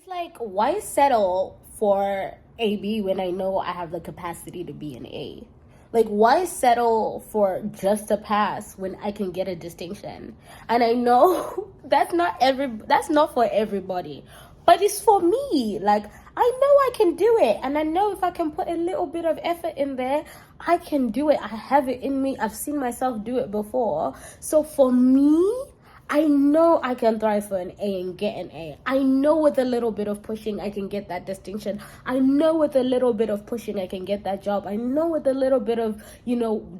It's like, why settle for a B when I know I have the capacity to be an A? Like, why settle for just a pass when I can get a distinction? And I know that's not for everybody, but it's for me. Like, I know I can do it, and I know if I can put a little bit of effort in there, I can do it. I have it in me. I've seen myself do it before. So for me, I know I can thrive for an A and get an A. I know with a little bit of pushing, I can get that distinction. I know with a little bit of pushing, I can get that job. I know with a little bit of,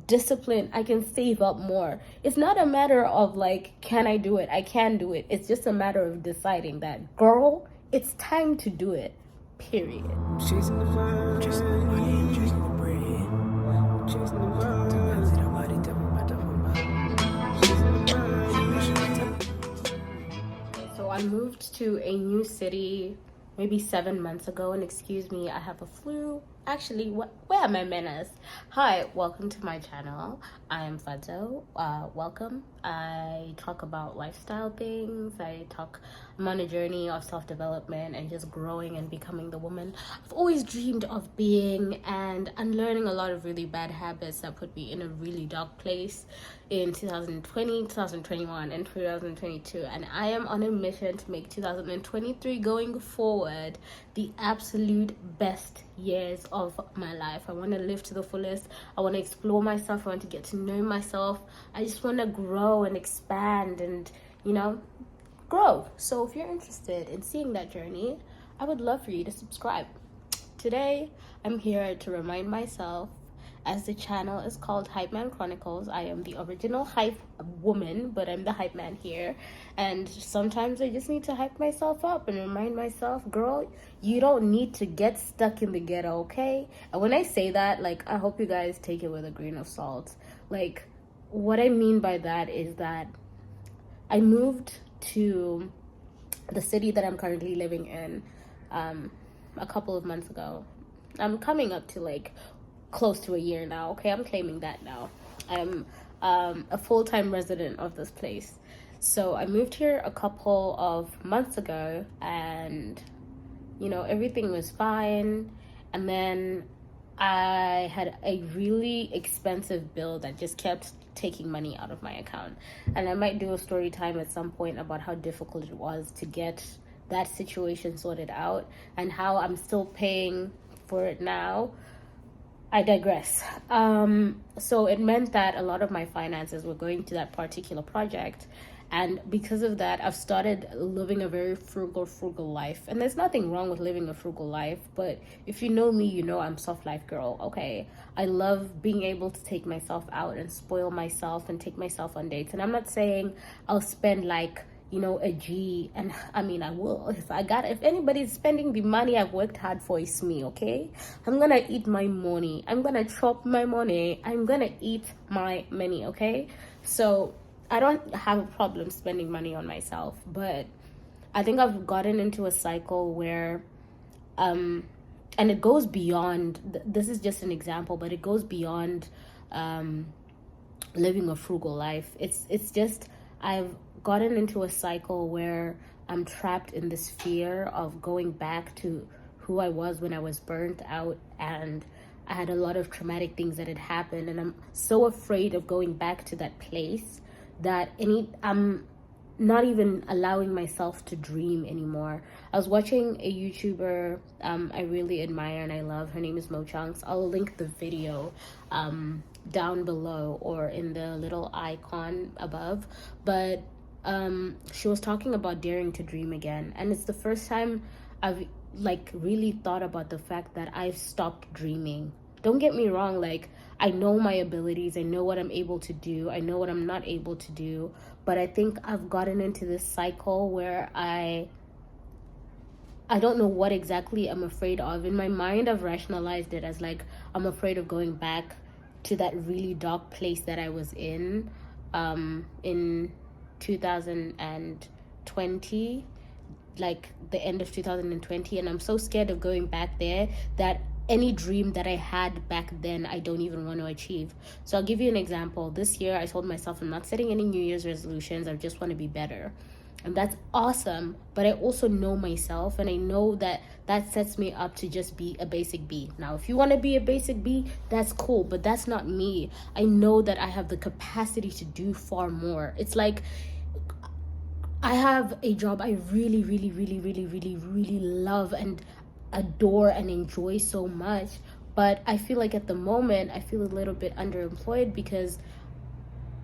discipline, I can save up more. It's not a matter of like, can I do it? I can do it. It's just a matter of deciding that, girl, it's time to do it. Period. Chasing the vibe, chasing the money, chasing the bread, chasing the vibe. So I moved to a new city maybe 7 months ago, and excuse me, I have a flu. Actually, where are my manners? Hi, welcome to my channel. I am Fadzo. Welcome. I talk about lifestyle things. I'm on a journey of self-development and just growing and becoming the woman I've always dreamed of being, and unlearning a lot of really bad habits that put me in a really dark place in 2020, 2021, and 2022. And I am on a mission to make 2023 going forward the absolute best years of my life. I want to live to the fullest. I want to explore myself. I want to get to know myself. I just want to grow and expand and, grow. So if you're interested in seeing that journey, I would love for you to subscribe. Today, I'm here to remind myself, as the channel is called Hypeman Chronicles, I am the original hype woman, but I'm the hype man here. And sometimes I just need to hype myself up and remind myself, girl, you don't need to get stuck in the ghetto, okay? And when I say that, I hope you guys take it with a grain of salt. What I mean by that is that I moved to the city that I'm currently living in a couple of months ago. I'm coming up to close to a year now. Okay, I'm claiming that now. I'm a full-time resident of this place. So I moved here a couple of months ago, and everything was fine. And then I had a really expensive bill that just kept taking money out of my account. And I might do a story time at some point about how difficult it was to get that situation sorted out and how I'm still paying for it now. I digress. So it meant that a lot of my finances were going to that particular project. And because of that, I've started living a very frugal life. And there's nothing wrong with living a frugal life. But if you know me, you know I'm soft life girl, okay? I love being able to take myself out and spoil myself and take myself on dates. And I'm not saying I'll spend a G, and I mean, I will. If anybody's spending the money I've worked hard for, it's me, okay? I'm gonna eat my money. I'm gonna chop my money. I'm gonna eat my money, okay? So I don't have a problem spending money on myself, but I think I've gotten into a cycle where, and it goes beyond, this is just an example, but it goes beyond living a frugal life. It's just, I've gotten into a cycle where I'm trapped in this fear of going back to who I was when I was burnt out, and I had a lot of traumatic things that had happened, and I'm so afraid of going back to that place that I'm not even allowing myself to dream anymore. I was watching a YouTuber I really admire and I love. Her name is Mo Chunks. I'll link the video down below or in the little icon above, but she was talking about daring to dream again, and it's the first time I've really thought about the fact that I've stopped dreaming. Don't get me wrong, I know my abilities, I know what I'm able to do, I know what I'm not able to do, but I think I've gotten into this cycle where I don't know what exactly I'm afraid of. In my mind, I've rationalized it as I'm afraid of going back to that really dark place that I was in 2020, the end of 2020, and I'm so scared of going back there that any dream that I had back then I don't even want to achieve. So I'll give you an example. This year I told myself I'm not setting any New Year's resolutions. I just want to be better. and that's awesome. But I also know myself, and I know that that sets me up to just be a basic B. Now if you want to be a basic B, that's cool, but that's not me. I know that I have the capacity to do far more. It's like I have a job I really, really, really, really, really, really love and adore and enjoy so much. But I feel like at the moment, I feel a little bit underemployed because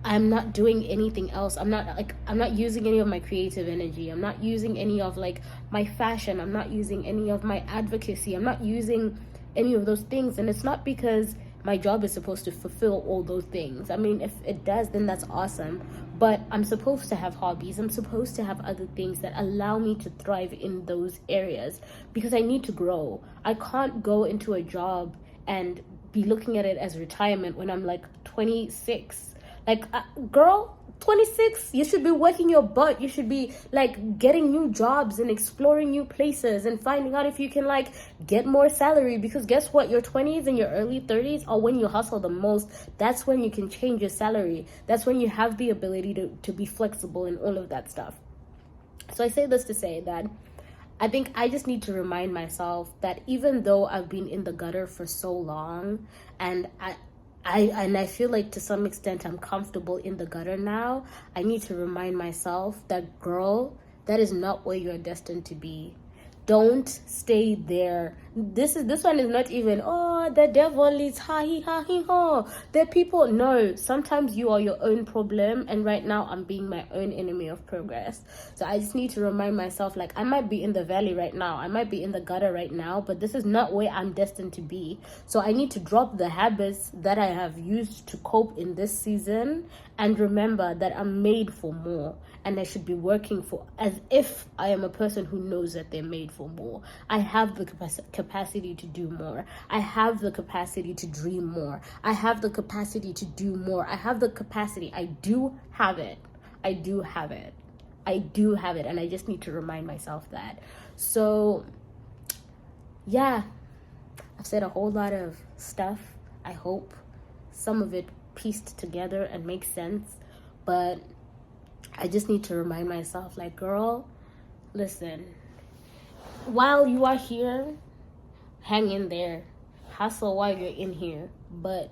I'm not doing anything else. I'm not using any of my creative energy. I'm not using any of like my fashion. I'm not using any of my advocacy. I'm not using any of those things. And it's not because my job is supposed to fulfill all those things. I mean, if it does, then that's awesome. But I'm supposed to have hobbies. I'm supposed to have other things that allow me to thrive in those areas because I need to grow. I can't go into a job and be looking at it as retirement when I'm like 26. Like, girl, 26, you should be working your butt. You should be like getting new jobs and exploring new places and finding out if you can like get more salary, because guess what, your 20s and your early 30s are when you hustle the most. That's when you can change your salary. That's when you have the ability to be flexible and all of that stuff. So I say this to say that I think I just need to remind myself that even though I've been in the gutter for so long, and I feel like to some extent I'm comfortable in the gutter now, I need to remind myself that, girl, that is not where you're destined to be. Don't stay there. This one is not even, oh, the devil is ha he ha he ho. There are people. No, sometimes you are your own problem, and right now I'm being my own enemy of progress. So I just need to remind myself, like, I might be in the valley right now, I might be in the gutter right now, but this is not where I'm destined to be. So I need to drop the habits that I have used to cope in this season and remember that I'm made for more, and I should be working for, as if I am a person who knows that they're made for more. I have the capacity to do more. I have the capacity to dream more. I have the capacity to do more. I have the capacity. I do have it. I do have it. I do have it. And I just need to remind myself that. So, yeah, I've said a whole lot of stuff. I hope some of it pieced together and makes sense. But I just need to remind myself, like, girl, listen, while you are here, hang in there, hustle while you're in here, but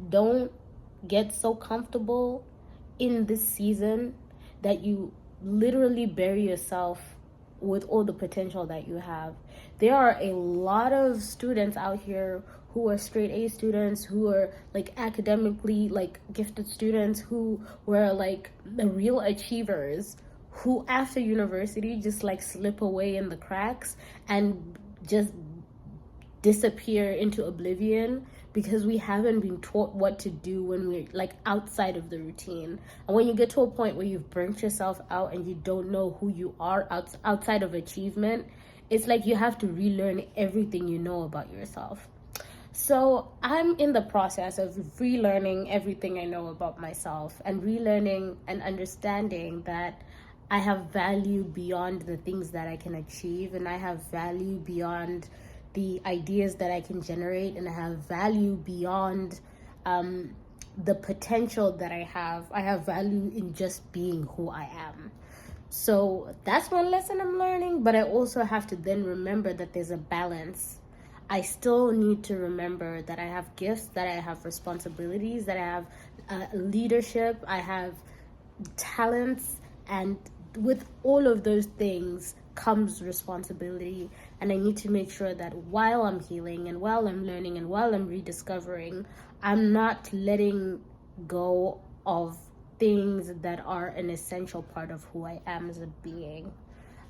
don't get so comfortable in this season that you literally bury yourself with all the potential that you have. There are a lot of students out here who are straight A students, who are like academically like gifted students, who were like the real achievers, who after university just like slip away in the cracks and just disappear into oblivion because we haven't been taught what to do when we're like outside of the routine. And when you get to a point where you've burnt yourself out and you don't know who you are outside of achievement, it's like you have to relearn everything you know about yourself. So I'm in the process of relearning everything I know about myself and relearning and understanding that I have value beyond the things that I can achieve, and I have value beyond the ideas that I can generate, and I have value beyond the potential that I have. I have value in just being who I am. So that's one lesson I'm learning, but I also have to then remember that there's a balance. I still need to remember that I have gifts, that I have responsibilities, that I have leadership, I have talents, and with all of those things comes responsibility. And I need to make sure that while I'm healing and while I'm learning and while I'm rediscovering, I'm not letting go of things that are an essential part of who I am as a being.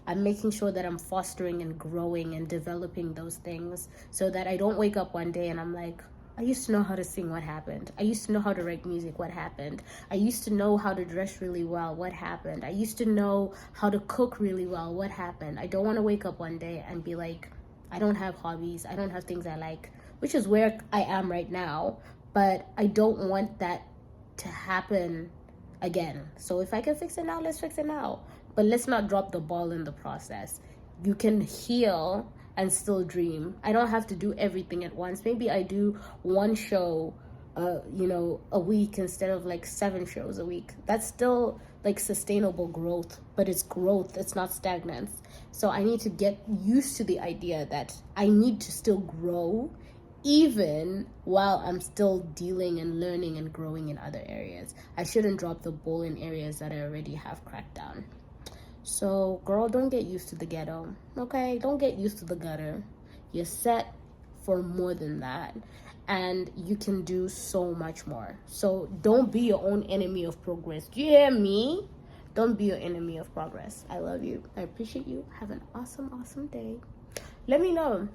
I'm making sure that I'm fostering and growing and developing those things so that I don't wake up one day and I'm like, I used to know how to sing, what happened? I used to know how to write music, what happened? I used to know how to dress really well, what happened? I used to know how to cook really well, what happened? I don't want to wake up one day and be like, I don't have hobbies, I don't have things I like, which is where I am right now, but I don't want that to happen again. So if I can fix it now, let's fix it now. But let's not drop the ball in the process. You can heal and still dream. I don't have to do everything at once. Maybe I do one show, a week instead of like 7 shows a week. That's still like sustainable growth, but it's growth, it's not stagnance. So I need to get used to the idea that I need to still grow even while I'm still dealing and learning and growing in other areas. I shouldn't drop the ball in areas that I already have cracked down. So girl, don't get used to the ghetto, okay? Don't get used to the gutter. You're set for more than that, and you can do so much more. So don't be your own enemy of progress. Do you hear me? Don't be your enemy of progress. I love you. I appreciate you. Have an awesome day. Let me know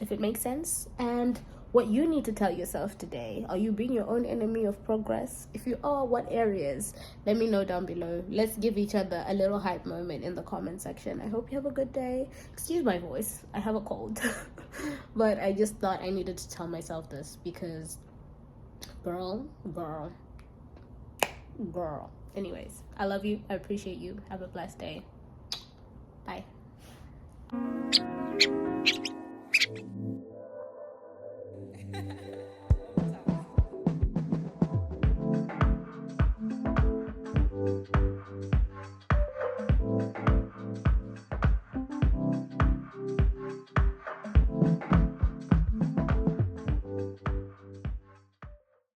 if it makes sense and what you need to tell yourself today. Are you being your own enemy of progress? If you are, what areas? Let me know down below. Let's give each other a little hype moment in the comment section. I hope you have a good day. Excuse my voice, I have a cold. But I just thought I needed to tell myself this because girl. Anyways, I love you. I appreciate you. Have a blessed day. Bye.